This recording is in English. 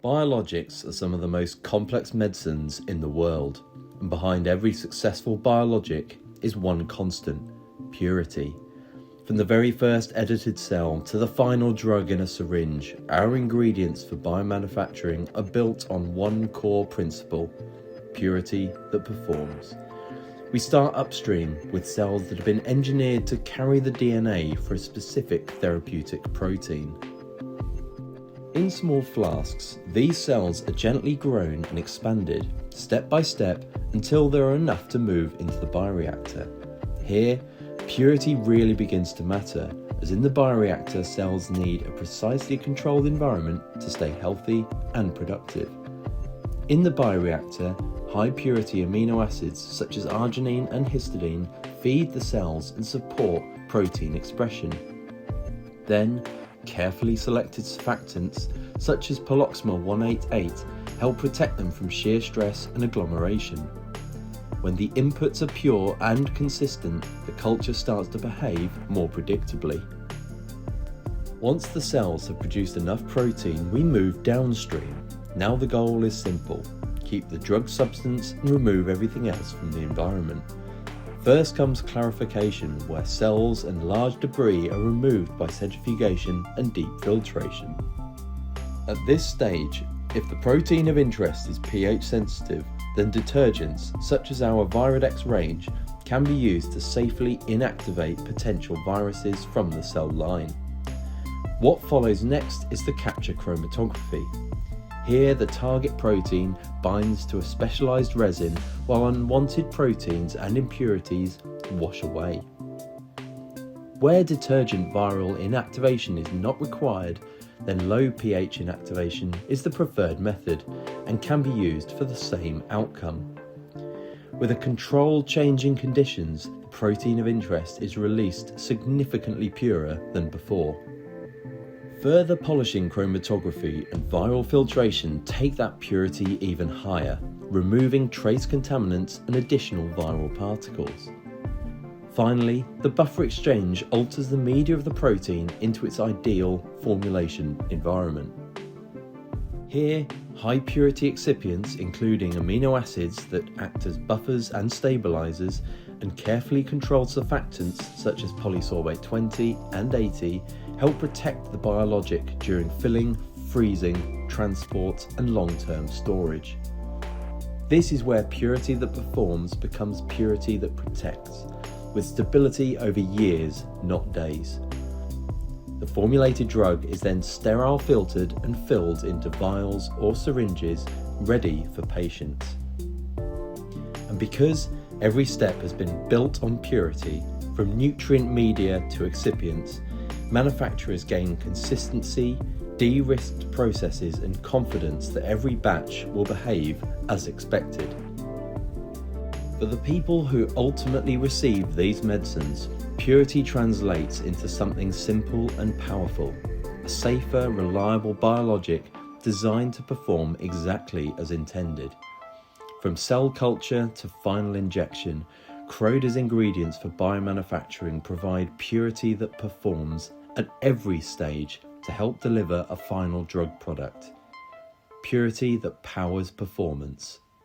Biologics are some of the most complex medicines in the world, and behind every successful biologic is one constant: purity. From the very first edited cell to the final drug in a syringe, our ingredients for biomanufacturing are built on one core principle: purity that performs. We start upstream with cells that have been engineered to carry the DNA for a specific therapeutic protein. In small flasks, these cells are gently grown and expanded, step by step, until there are enough to move into the bioreactor. Here, purity really begins to matter, as in the bioreactor, cells need a precisely controlled environment to stay healthy and productive. In the bioreactor, high purity amino acids such as arginine and histidine feed the cells and support protein expression. Then, carefully selected surfactants such as poloxamol 188 help protect them from shear stress and agglomeration. When the inputs are pure and consistent, the culture starts to behave more predictably. Once the cells have produced enough protein, we move downstream. Now the goal is simple: keep the drug substance and remove everything else from the environment. First comes clarification, where cells and large debris are removed by centrifugation and deep filtration. At this stage, if the protein of interest is pH sensitive, then detergents, such as our Virodex range, can be used to safely inactivate potential viruses from the cell line. What follows next is the capture chromatography. Here, the target protein binds to a specialized resin, while unwanted proteins and impurities wash away. Where detergent viral inactivation is not required, then low pH inactivation is the preferred method and can be used for the same outcome. With a controlled change in conditions, the protein of interest is released significantly purer than before. Further polishing chromatography and viral filtration take that purity even higher, removing trace contaminants and additional viral particles. Finally, the buffer exchange alters the media of the protein into its ideal formulation environment. Here, high purity excipients, including amino acids that act as buffers and stabilizers, and carefully controlled surfactants such as polysorbate 20 and 80 help protect the biologic during filling, freezing, transport, and long-term storage. This is where purity that performs becomes purity that protects, with stability over years, not days. The formulated drug is then sterile filtered and filled into vials or syringes ready for patients. And because every step has been built on purity, from nutrient media to excipients, manufacturers gain consistency, de-risked processes, and confidence that every batch will behave as expected. For the people who ultimately receive these medicines, purity translates into something simple and powerful: a safer, reliable biologic designed to perform exactly as intended. From cell culture to final injection, Croda's ingredients for biomanufacturing provide purity that performs at every stage to help deliver a final drug product. Purity that powers performance.